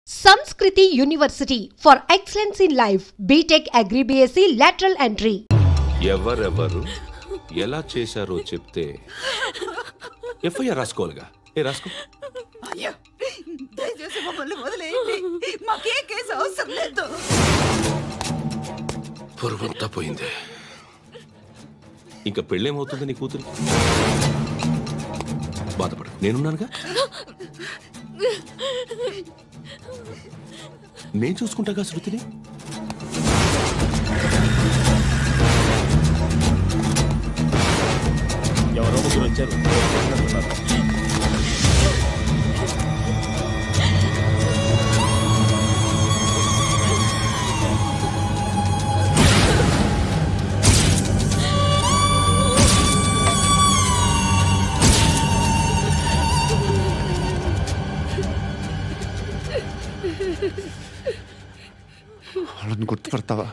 Sanskriti University for excellence in life. BTech Agri BSc lateral entry. ఎవరెవరు ఎలా చేశారో చెప్తే ఎఫ్ఐఆర్ రాసుకోవాలిగా. రాసుకో. అయ్యో దయచేసి మమ్మల్ని వదిలేయండి, మాకే కేసు అవసరం లేదు. పొరుగంతా పోయింది. ఇంకా పెళ్ళేమవుతుంది నీ కూతురు? బాధపడు, నేనున్నానుగా. నేను చూసుకుంటాగా శృతిని. ఎవరో ముగ్గురు వచ్చారు. వాళ్ళని గుర్తుపడతావా?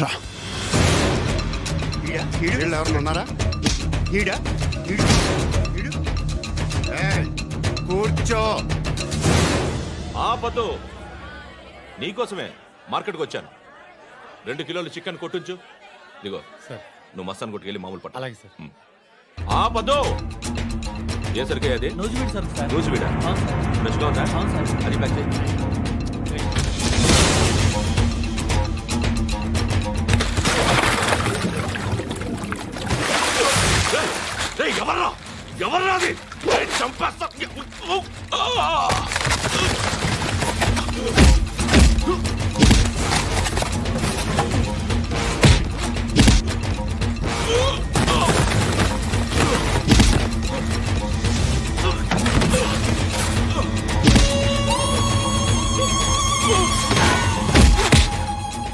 రా. వీళ్ళు ఎవరు ఉన్నారా? కూర్చో. ఆపదు, నీకోసమే మార్కెట్కి వచ్చాను. 2 కిలోలు చికెన్ కొట్టించు. ఇదిగో నువ్వు మస్తాన్ కొట్టుకెళ్ళి మామూలు పట్టు. అలాగే సార్. ఆపదు. ఏ సరికే అది? నూజివీడు సార్. నూజివీడా? ఫ్రెష్గా ఉందా? అది ప్యాక్ చేయి. ఎవర్రా ఎవర్రా అది? చంపేస్తా.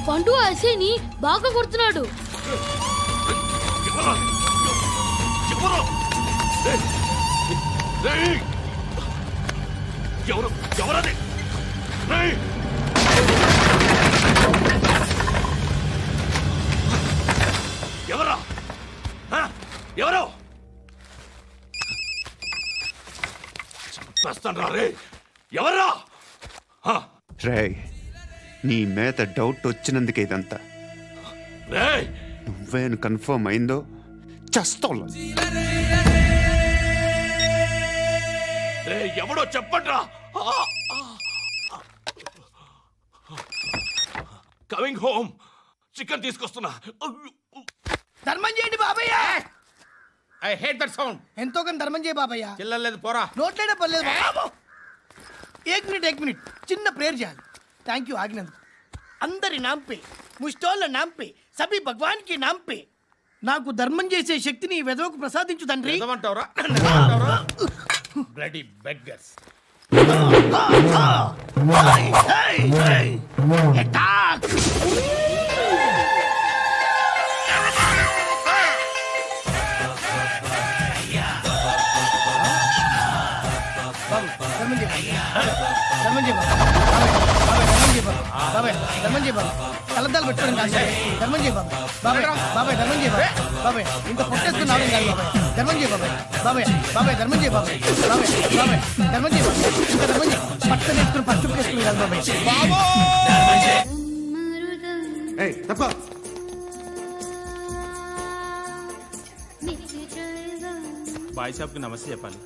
పండు ఐసేని బాగా కొడుతున్నాడు. ఎవరది? ఎవరా? ఎవరు? చంపేస్తాను రే. ఎవరా? రే, నీ మీద డౌట్ వచ్చినందుకే ఇదంతా. నువ్వేను కన్ఫర్మ్ అయిందో చస్తావు. ఎవడో చెప్పండ్రా. Coming home. చికెన్ తీసుకొస్తున్నా. ధర్మం చేయండి బాబయ్య. I hate that sound. ఎంతో కానీ ధర్మం చేయ బాబయ్య. చిల్లలేదు పోరా. నోట్లేనే పర్లేదు బాబు. एक मिनट చిన్న ప్రేయర్ చేయాలి. థ్యాంక్ యూ ఆగినందుకు. అందరి నామ్ పే, ముష్టోళ్ళ నామ్ పే, సభీ భగవాన్ కి నామ్ పే నాకు ధర్మం చేసే శక్తిని ఈ వెదవకు ప్రసాదించు తండ్రి. ఏమంటావురా? Bloody beggars. అటాక్. కలద్దాలు పెట్టుకోండి కాదు. ధర్మం చేయ బాబాయ్. బాబాయ్ ధర్మం చేయ బాబాయ్. ఇంత పొట్టేసుకున్నావు కాదు బాబాయ్. ధర్మం చేయ బాబాయ్. ధర్మం చేయ బాబాయ్. ధర్మం చేయ బాబాయ్. ఇంకా ధర్మం చేయ. పట్టు వేసుకుని పట్టు వేసుకుని కాదు బాబాయ్. తప్ప బాయ్ సాబ్కి నమస్తే చెప్పాలి.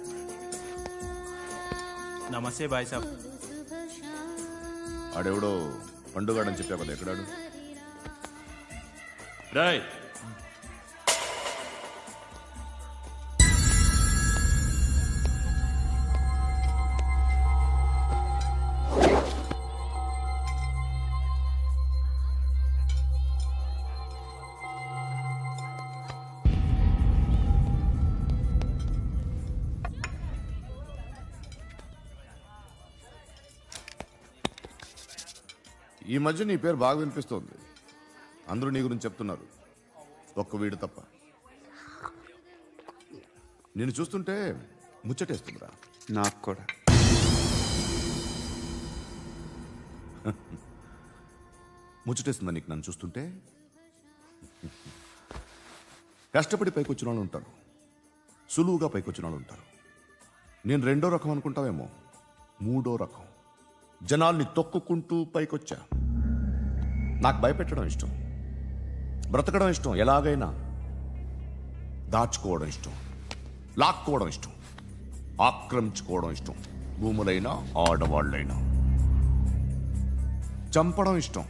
నమస్తే బాయ్ సాబ్. ఆడెవడో పండుగాడని చెప్పా కదా, ఎక్కడాడు? రాయ్, ఈ మధ్య నీ పేరు బాగా వినిపిస్తోంది. అందరూ నీ గురించి చెప్తున్నారు, ఒక్క వీడు తప్ప. నేను చూస్తుంటే ముచ్చటేస్తుందిరా. నాకు కూడా. ముచ్చటేస్తుందా నీకు నన్ను చూస్తుంటే? కష్టపడి పైకొచ్చిన వాళ్ళు ఉంటారు, సులువుగా పైకొచ్చిన వాళ్ళు ఉంటారు. నేను రెండో రకం అనుకుంటావేమో, మూడో రకం. జనాల్ని తొక్కుకుంటూ పైకొచ్చా. నాకు భయపెట్టడం ఇష్టం, బ్రతకడం ఇష్టం, ఎలాగైనా దాచుకోవడం ఇష్టం, లాక్కోవడం ఇష్టం, ఆక్రమించుకోవడం ఇష్టం. భూములైనా ఆడవాళ్ళైనా చంపడం ఇష్టం,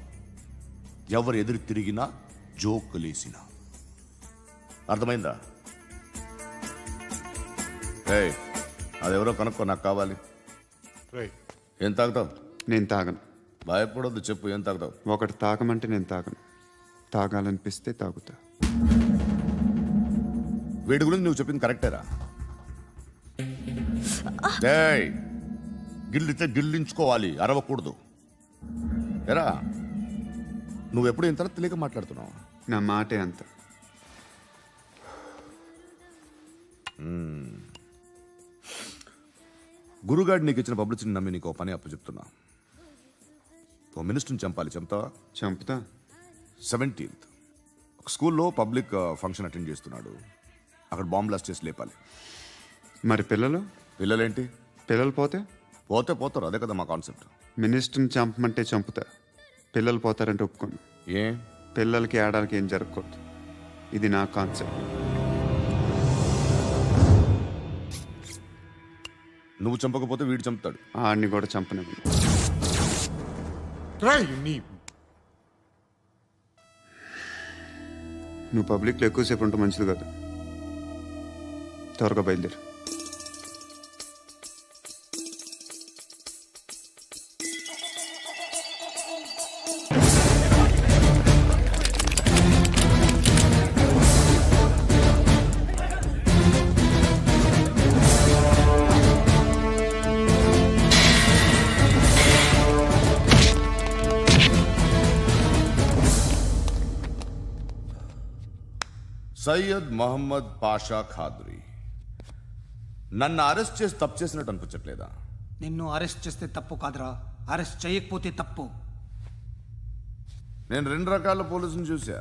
ఎవరు ఎదురు తిరిగినా జోకులేసినా. అర్థమైందా? అదెవరో కనుక్కో, నాకు కావాలి. ఏం తాగుతావు? నేను తాగను. భయపడొద్దు, చెప్పు ఏం తాగుతావు? ఒకటి తాగమంటే నేను తాగను, తాగాలనిపిస్తే తాగుతా. వీడి గురించి నువ్వు చెప్పింది కరెక్టేరా? గిల్లితే గిల్లించుకోవాలి, అరవకూడదు. ఎరా నువ్వెప్పుడు ఇంత తెలియక మాట్లాడుతున్నావు? నా మాటే అంత. గురుగాడు నీకు ఇచ్చిన పబ్లిసిటీని నమ్మి నీకు పని అప్పు చెప్తున్నా. ఓ మినిస్టర్ని చంపాలి, చంపుతావా? చంపుతా. 17th ఒక స్కూల్లో పబ్లిక్ ఫంక్షన్ అటెండ్ చేస్తున్నాడు, అక్కడ బాంబ్ బ్లాస్ట్ చేసి లేపాలి. మరి పిల్లలు? పిల్లలేంటి? పిల్లలు పోతే పోతారు, అదే కదా మా కాన్సెప్ట్. మినిస్టర్ని చంపమంటే చంపుతా, పిల్లలు పోతారంటే ఒప్పుకోను. ఏ పిల్లలకి ఆడాలకి ఏం జరగకూడదు, ఇది నా కాన్సెప్ట్. నువ్వు చంపకపోతే వీడు చంపుతాడు. ఆడిని కూడా చంపనివ్వను. నువ్వు పబ్లిక్లో ఎక్కువసేపు ఉంటే మంచిది కాదు. త్వరగా బయలుదేరు. సయ్యద్ మహమ్మద్ పాషా ఖాద్రీ నన్ను అరెస్ట్ చేసి తప్పు చేసినట్టు అనిపించట్లేదా? నిన్ను అరెస్ట్ చేస్తే తప్పు కాదురా, అరెస్ట్ చేయకపోతే తప్పు. నేను 2 రకాల పోలీసుని చూసా.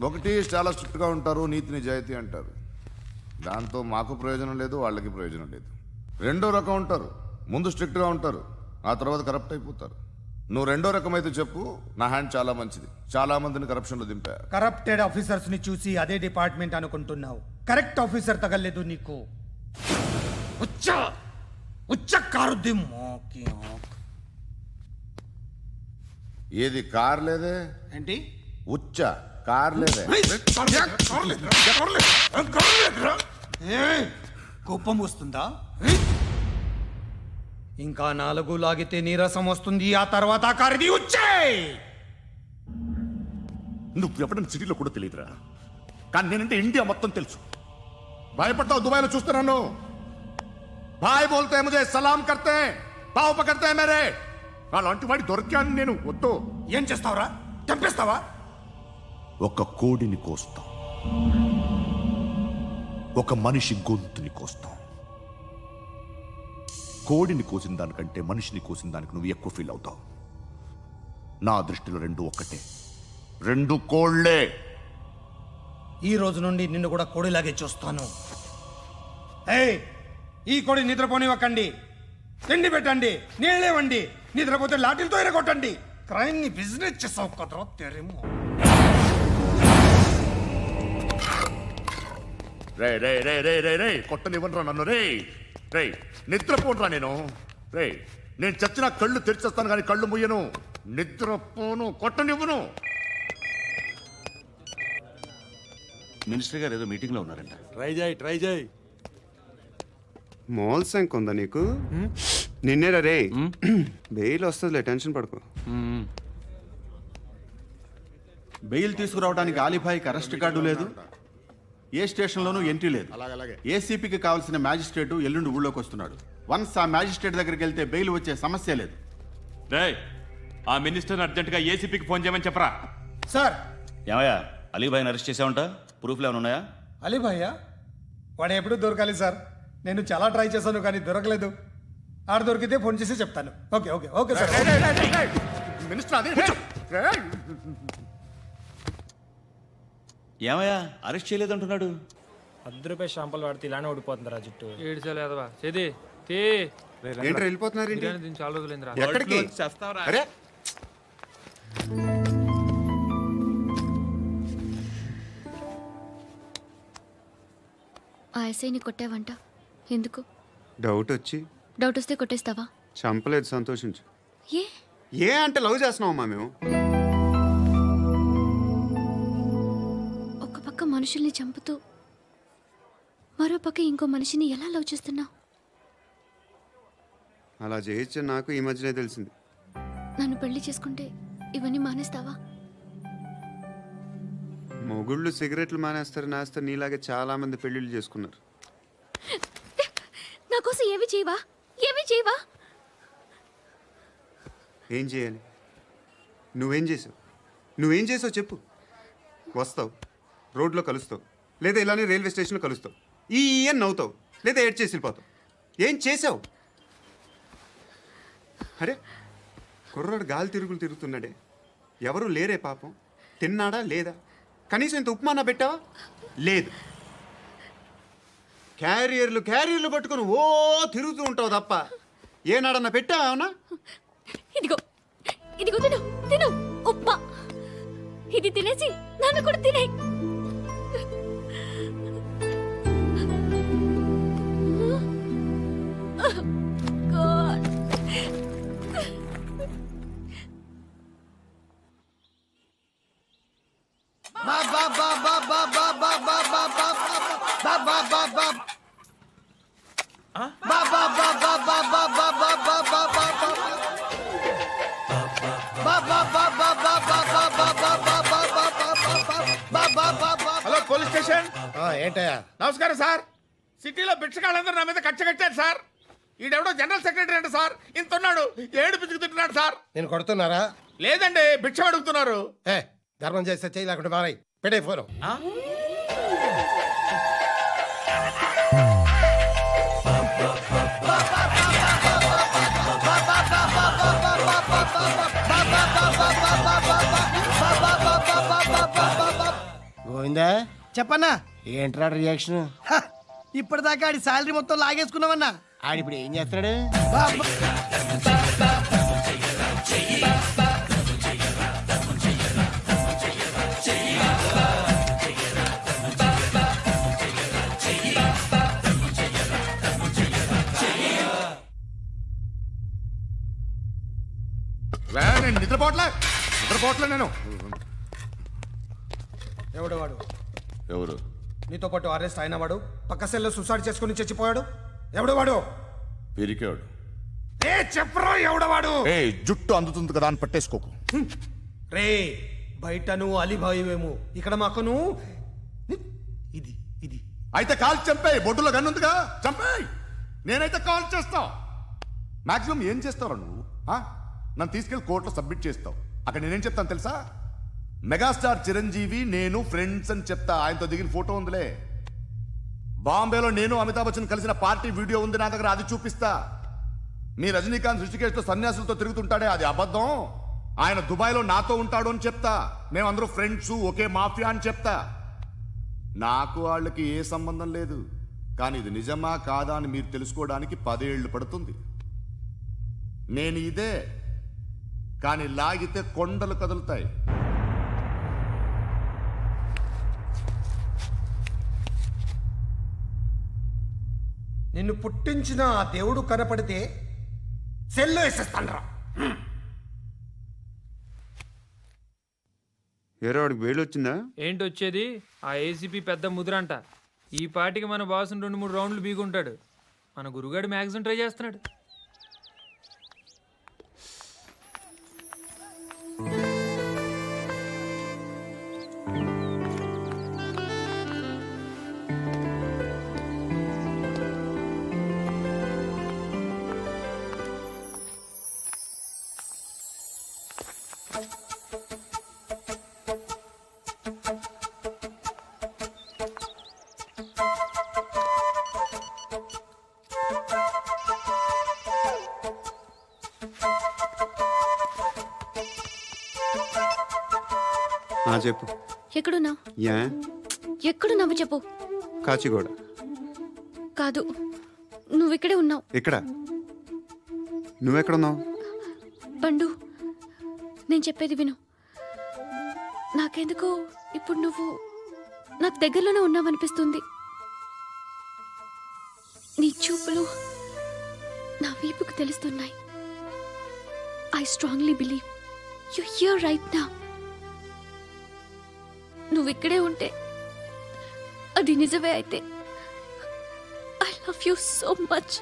ఒకటి చాలా స్ట్రిక్ట్గా ఉంటారు, నీతి నిజాయితీ అంటారు, దాంతో మాకు ప్రయోజనం లేదు, వాళ్ళకి ప్రయోజనం లేదు. రెండో రకం ఉంటారు, ముందు స్ట్రిక్ట్గా ఉంటారు, ఆ తర్వాత కరప్ట్ అయిపోతారు. నువ్వు రెండో రకం అయితే చెప్పు, నా హ్యాండ్ చాలా మంచిది, చాలా మందిని కరప్షన్లో దింపా. కరప్టెడ్ ఆఫీసర్స్ ని చూసి అదే డిపార్ట్మెంట్ అనుకుంటున్నావు, కరెక్ట్ ఆఫీసర్ తగలేదు నీకు. ఏది కార్ లేదే ఏంటి? ఉచ్చ కార్ లేదే. కోపం వస్తుందా? ఇంకా 4 లాగితే నీరసం వస్తుంది, ఆ తర్వాత కారిది వచ్చే. నువ్వు ఎప్పుడైనా సిటీలో కూడా తెలియదురా, కానీ నేనంటే ఇండియా మొత్తం తెలుసు. భయపడతావు? దుబాయ్లో చూస్తున్నాను, భాయ్ బోల్తే ముజే సలాం కర్తే పావు పకర్తే మేరే. అలాంటి వాడి దొరికాను నేను. వద్దు. ఏం చేస్తావురా? చంపేస్తావా? ఒక కోడిని కోస్తాం, ఒక మనిషి గొంతుని కోస్తాం. కోడిని కోసిన దానికంటే మనిషిని కోసిన దానికి నువ్వు ఎక్కువ ఫీల్ అవుతావు. నా దృష్టిలో 2 ఒక్కటే, 2 కోళ్లే. ఈ రోజు నుండి నిన్ను కూడా కోడిలాగే చూస్తాను. ఈ కోడి నిద్రపోనివ్వకండి, తిండి పెట్టండి, నీళ్ళేవండి, నిద్రపోతే లాఠీలతో ఎరగొట్టండి. క్రైమ్ ని బిజినెస్ చేసావు కదరా తెరేమో. రే రే రే రే రే రే కొట్టనివ్వనరా నన్ను. రే రే నిద్రపోనరా నేను. రే నేను చచ్చిన కళ్ళు తెరిచేస్తాను కానీ కళ్ళు ముయ్యను. నిద్రపోను, కొట్టనివ్వను. మినిస్టర్ గారు ఏదో మీటింగ్ లో ఉన్నారంట. ట్రై చేయి. మోల్ సంక్ ఉందా నీకు? నిన్నేరా రే. బెయిల్ వస్తుందిలే, టెన్షన్ పడుకో. బెయిల్ తీసుకురావడానికి ఆలిభాయికి అరెస్ట్ కార్డు లేదు, ఏ స్టేషన్లోనూ ఎంట్రీ లేదు. ఏసీపీకి కావాల్సిన మ్యాజిస్ట్రేటు ఎల్లుండి ఊళ్ళోకి వస్తున్నాడు. వన్స్ ఆ మ్యాజిస్ట్రేట్ దగ్గరికి వెళ్తే బెయిల్ వచ్చే సమస్య లేదు. ఆ మినిస్టర్ అర్జెంటుగా ఏసీపీకి ఫోన్ చేయమని చెప్పరా. సార్. ఏమయ్యా, అలీభాయిని అరెస్ట్ చేసావంట? ప్రూఫ్లు ఏమైనా ఉన్నాయా? అలీభాయ్యా? వాడు ఎప్పుడు దొరకాలి సార్, నేను చాలా ట్రై చేశాను కానీ దొరకలేదు. ఆడ దొరికితే ఫోన్ చేసి చెప్తాను. Okay okay okay sir. ఏమయ్యా, అరెస్ట్ చేయలేదంటున్నాడు? ₹10 షాంపులు వాడితే ఇలానే ఓడిపోతుందిరా జుట్టు. ఏడ్చలేదవా చేది తీ ఏంట్రా వెళ్ళిపోతున్నారు ఏంటి? బిర్యానీ తిని చాలా రోజులైందిరా. ఎక్కడికి? చేస్తావరా? అరే ఆ ఎస్ఐని కొట్టావంట, ఎందుకు? డౌట్ వచ్చి. డౌట్ వస్తే కొట్టేస్తావా? చంపలేదు, సంతోషించు. ఏ ఏ అంటే లవ్ చేస్తున్నావమ్మా మేము. ఒక పక్క మనుషుల్ని చంపుతూ మరో పక్క ఇంకో మనిషిని ఎలా లవ్ చేస్తున్నావు? అలా చేయొచ్చు నాకు ఈ మధ్యనే తెలిసింది. నన్ను పెళ్లి చేసుకుంటే ఇవన్నీ మానేస్తావా? మొగుళ్ళు సిగరెట్లు మానేస్తారు, నాస్తారు. నీలాగే చాలా మంది పెళ్లిళ్ళు చేసుకున్నారు. నా కోసం ఏమి చేయవా? ఏమి చేయవా? ఏం చేయాలి? నువ్వేం చేసావు? నువ్వేం చేసావు చెప్పు. వస్తావు, రోడ్లో కలుస్తావు, లేదా ఇలానే రైల్వే స్టేషన్లో కలుస్తావు, ఈ అని నవ్వుతావు, లేదా ఏడ్ చేసి వెళ్ళిపోతావు. ఏం చేసావు? అరే కుర్రాడు గాలి తిరుగులు తిరుగుతున్నాడే, ఎవరు లేరే పాపం. తిన్నాడా లేదా? కనీసం ఇంత ఉప్మానా పెట్టావా? లేదు. క్యారియర్లు పట్టుకొని ఓ తిరుగుతూ ఉంటావు తప్ప ఏనాడన్నా పెట్టావా? అవునా? ఇదిగో ఇదిగో తిను తిను ఉప్మా. ఇది తినేసి నన్ను కూడా తినే. Hello police station. ఏంటయ్యా? నమస్కారం సార్. సిటీలో భిక్షగాళ్ళందరూ నా మీద కక్ష కట్టారు సార్. ఈడెవడో జనరల్ సెక్రటరీ అంట సార్. ఇంత ఉన్నాడు, ఏడు పిచ్చుకు తింటున్నాడు సార్. నేను కొడుతున్నారా? లేదండి, భిక్ష అడుగుతున్నారు. ధర్మం చేస్తే చేయి, లేకుండా మారాయి. పెట్టే ఫోను. గోవిందా, చెప్పన్నా. ఏంట్రా రియాక్షన్? ఇప్పటిదాకా ఆడి శాలరీ మొత్తం లాగేసుకున్నామన్నా. ఆడిప్పుడు ఏం చేస్తున్నాడు? నేను నిద్రపోవట్లే నేను. ఎవడు వాడు? ఎవరు? నీతో పాటు అరెస్ట్ అయిన వాడు, పక్క సెల్లో సూసైడ్ చేసుకుని చచ్చిపోయాడు. ఎవడు వాడు? పిరికాడు. చెప్పరా ఎవడవాడు? జుట్టు అందుతుంది కదా అని పట్టేసుకోకు. రే బయట నువ్వు అలీబాయివేమో, ఇక్కడ మాకు నువ్వు ఇది ఇది. అయితే కాల్ చంపేయి. బొడ్డులో గన్నుందిగా, చంపేయి. నేనైతే కాల్ చేస్తా. మాక్సిమం ఏం చేస్తావు నువ్వు? నన్ను తీసుకెళ్లి కోర్టులో సబ్మిట్ చేస్తావు. అక్కడ నేనేం చెప్తాను తెలుసా? మెగాస్టార్ చిరంజీవి నేను ఫ్రెండ్స్ అని చెప్తా. ఆయనతో దిగిన ఫోటో ఉందిలే. బాంబేలో నేను అమితాబ్ బచ్చన్ కలిసిన పార్టీ వీడియో ఉంది నా దగ్గర, అది చూపిస్తా. మీ రజనీకాంత్ ఋషికేశ్తో సన్యాసులతో తిరుగుతుంటాడే, అది అబద్ధం. ఆయన దుబాయ్లో నాతో ఉంటాడు అని చెప్తా. మేమందరూ ఫ్రెండ్స్, ఒకే మాఫియా అని చెప్తా. నాకు వాళ్ళకి ఏ సంబంధం లేదు. కానీ ఇది నిజమా కాదా అని మీరు తెలుసుకోవడానికి 10 ఏళ్ళు పడుతుంది. నేను ఇదే, కానీ లాగితే కొండలు కదులుతాయి. నిన్ను పుట్టించిన ఆ దేవుడు కనపడితే సెల్లో వేసేస్తానరా. ఏరో వాడికి వేలు వచ్చిందా? ఏంటి వచ్చేది? ఆ ఏసీపీ పెద్ద ముద్రంట. ఈ పాటికి మన బాసుని 2-3 రౌండ్లు బీగుంటాడు. మన గురుగాడు మ్యాగజైన్ ట్రై చేస్తున్నాడు. చెప్పు. ఎక్కడున్నావు? యా ఎక్కడున్నావు చెప్పు. కాచిగూడ. కాదు, నువ్వు ఇక్కడే ఉన్నావు. ఇక్కడ నువ్వెక్కడున్నావు? పండు, నేను చెప్పేది విను. నాకెందుకో ఇప్పుడు నువ్వు నాకు దగ్గరలోనే ఉన్నావనిపిస్తుంది. నీ చూపులు నా వీపుకు తెలుస్తున్నాయి. I strongly believe you here right now. నువ్వు ఇక్కడే ఉంటే అది నిజమే అయితే I love you so much.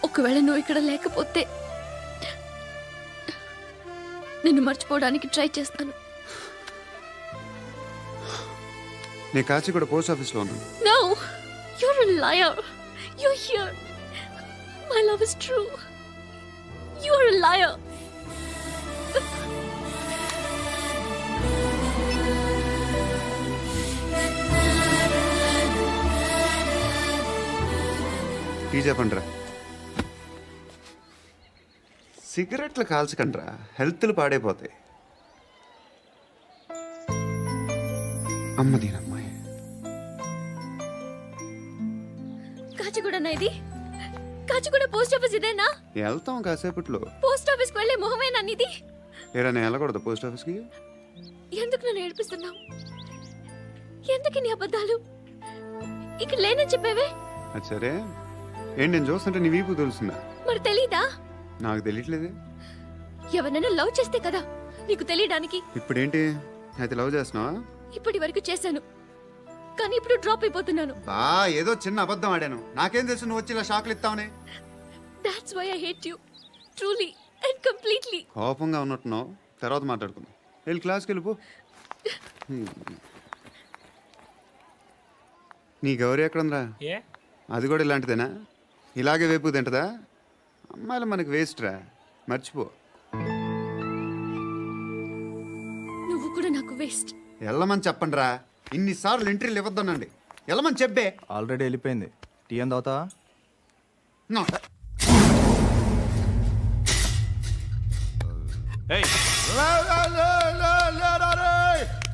ఒకవేళ నువ్వు ఇక్కడ లేకపోతే నిన్ను మర్చిపోవడానికి ట్రై చేస్తాను. నేను కాచిగూడ పోస్ట్ ఆఫీస్లో ఉన్నాను. No, you're a liar. You're here. My love is true. You're a liar. Tea చెప్పండిరా. సిగరెట్లు కాల్చకండ్రా, హెల్త్లు పాడైపోతాయి. అమ్మదీనమ్మాయి. కాచిగూడనా ఇది? కాచిగూడ పోస్ట్ ఆఫీస్ ఇదేనా? వెళ్తాం కాసేపట్లో. పోస్ట్ ఆఫీస్కి వెళ్ళే మొహమేనా నీది? ఏరా నేను వెళ్ళకూడదు పోస్ట్ ఆఫీస్కి? ఎందుకు నన్ను ఏడిపిస్తున్నావు? ఎందుకు నీ అబద్ధాలు? ఇక్కడ లేనని చెప్పేవే. అది సరే, ఏంటి నేను చూస్తుంటే నీ వీపు తెలుస్తుందా? మరి తెలీదా? నాకు తెలియట్లేదే. ఎవరైనా లవ్ చేస్తే కదా నీకు తెలియడానికి. ఇప్పుడేంటి అయితే లవ్ చేస్తున్నావా? ఇప్పటి వరకు చేశాను, కానీ ఇప్పుడు డ్రాప్ అయిపోతున్నాను. ఏదో చిన్న అబద్ధం ఆడాను. నాకేం తెలుసు నువ్వు వచ్చి ఇలా షాక్లు ఇస్తావనే. That's why I hate you. Truly and completely. కోపంగా ఉన్నట్టున్నావు, తర్వాత మాట్లాడుకుందాం. వెళ్ళి క్లాస్కి వెళ్ళిపో. నీ గౌరీ ఎక్కడుందిరా? అది కూడా ఇలాంటిదేనా? ఇలాగే వేపు తింటదా? అమ్మాయిలు మనకి వేస్ట్ రా, మర్చిపో. నువ్వు కూడా నాకు వేస్ట్. వెళ్ళమని చెప్పండి రా. ఇన్నిసార్లు ఎంట్రీలు ఇవ్వద్దనండి. వెళ్ళమని చెప్పే. ఆల్రెడీ వెళ్ళిపోయింది. టీ ఏం తాగుతావా?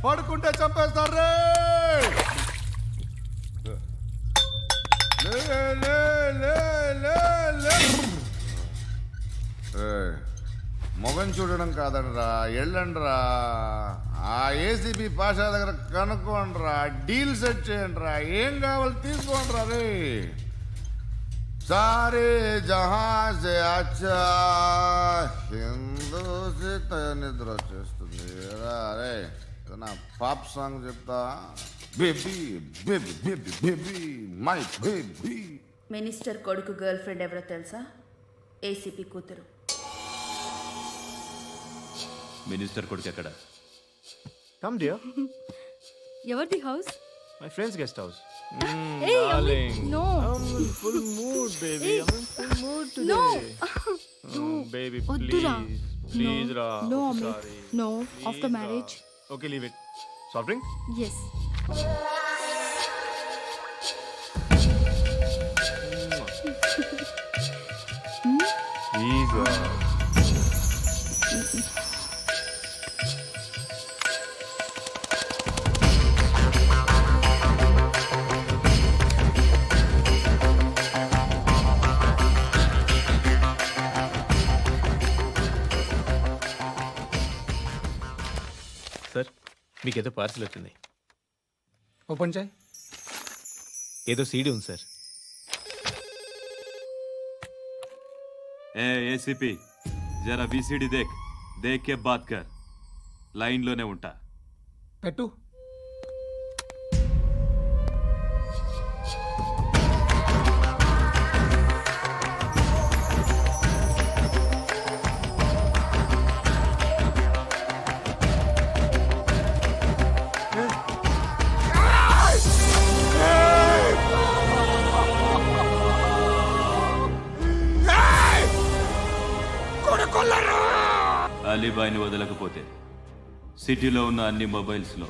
పడుకుంటే చంపేస్తారు రే. మొగం చూడడం కాదండ్రా, వెళ్ళండ్రా. ఆ ఏసీబీ పాషా దగ్గర కనుక్కోండ్రా, డీల్ సెట్ చేయండిరా, ఏం కావాలి తీసుకోండిరా రే. సారే జహాజే అచ్చా హిందూ నిద్ర వచ్చేస్తుంది రే. నా పాప్ సాంగ్ చెప్తా. Baby baby baby baby my baby. Minister కొడుకు గర్ల్ ఫ్రెండ్ ఎవరో తెలుసా? ఏసీపీ కూతురు. మినిస్టర్ కొడుకు ఎక్కడ? Come dear. ఎవరిది house? My friends guest house. Hey, no. I'm in full mood, baby. I'm in full mood today. No. Baby, Oddura. please, Ra. No, Amit. Sorry. No, Please, after marriage. Ra. Okay, leave it. Soft drink? Yes. Please, Ra. Sir, మీకేదో parcel వచ్చింది. Open చేయి. ఏదో CD ఉంది sir. ACP జరా బీసీడీ దేక్ కే బాత్ కర్. లైన్లోనే ఉంటా. పెట్టు. అలీబాయిని వదలకపోతే సిటీలో ఉన్న అన్ని మొబైల్స్లో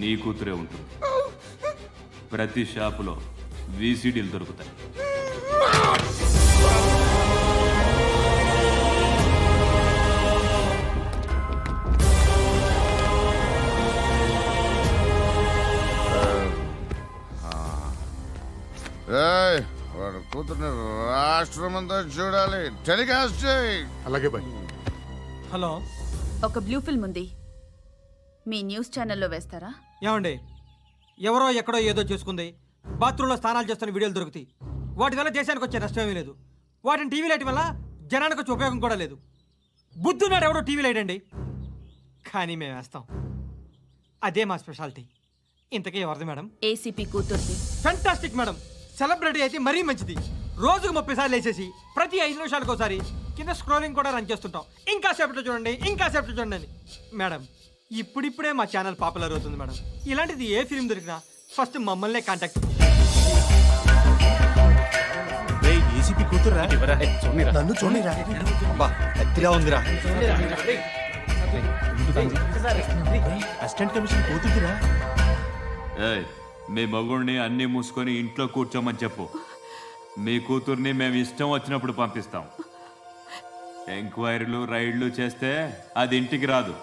నీ కూతురే ఉంటుంది. ప్రతి షాపులో వీసీడీలు దొరుకుతాయి. వాడు కూతుర్ని రాష్ట్ర రాష్ట్రమంతా చూడాలి. టెలికాస్ట్ చేయి. అలాగే బాయ్. హలో, ఒక బ్లూ ఫిల్మ్ ఉంది, మీ న్యూస్ ఛానల్లో వేస్తారా? ఏమండి, ఎవరో ఎక్కడో ఏదో చేసుకుంది, బాత్రూంలో స్నానాలు చేస్తున్న వీడియోలు దొరుకుతాయి. వాటి వల్ల దేశానికి వచ్చే నష్టమేమీ లేదు. వాటిని టీవీ లైట్ వల్ల జనానికి వచ్చే ఉపయోగం కూడా లేదు. బుద్ధున్నాడు ఎవడో టీవీ లైట్ అండి, కానీ మేము వేస్తాం. అదే మా స్పెషాలిటీ. ఇంతకీ ఎవరిది మేడం? ఏసీపీ కూతుర్ది. Fantastic madam. సెలబ్రిటీ అయితే మరీ మంచిది. రోజుకు 30 సార్లు వేసేసి ప్రతి 5 నిమిషాలకు ఒకసారి కింద స్క్రోలింగ్ కూడా రన్ చేస్తుంటాం. ఇంకా సేపట్లో చూడండి, ఇంకా సేపట్లో చూడండి అని. మేడం, ఇప్పుడిప్పుడే మా ఛానల్ పాపులర్ అవుతుంది మేడం. ఇలాంటిది ఏ ఫిల్మ్ దొరికినా ఫస్ట్ మమ్మల్నే కాంటాక్ట్. ఏసీపీ కూతురా? నన్ను చూడరా, ఎత్తిగా ఉందిరా. Assistant commission కూతురురా. మీ మగుడిని అన్ని మూసుకొని ఇంట్లో కూర్చోమని చెప్పు. మీ కూతుర్ని మేము ఇష్టం వచ్చినప్పుడు పంపిస్తాం. ఎంక్వైరీలు రైడ్లు చేస్తే అది ఇంటికి రాదు.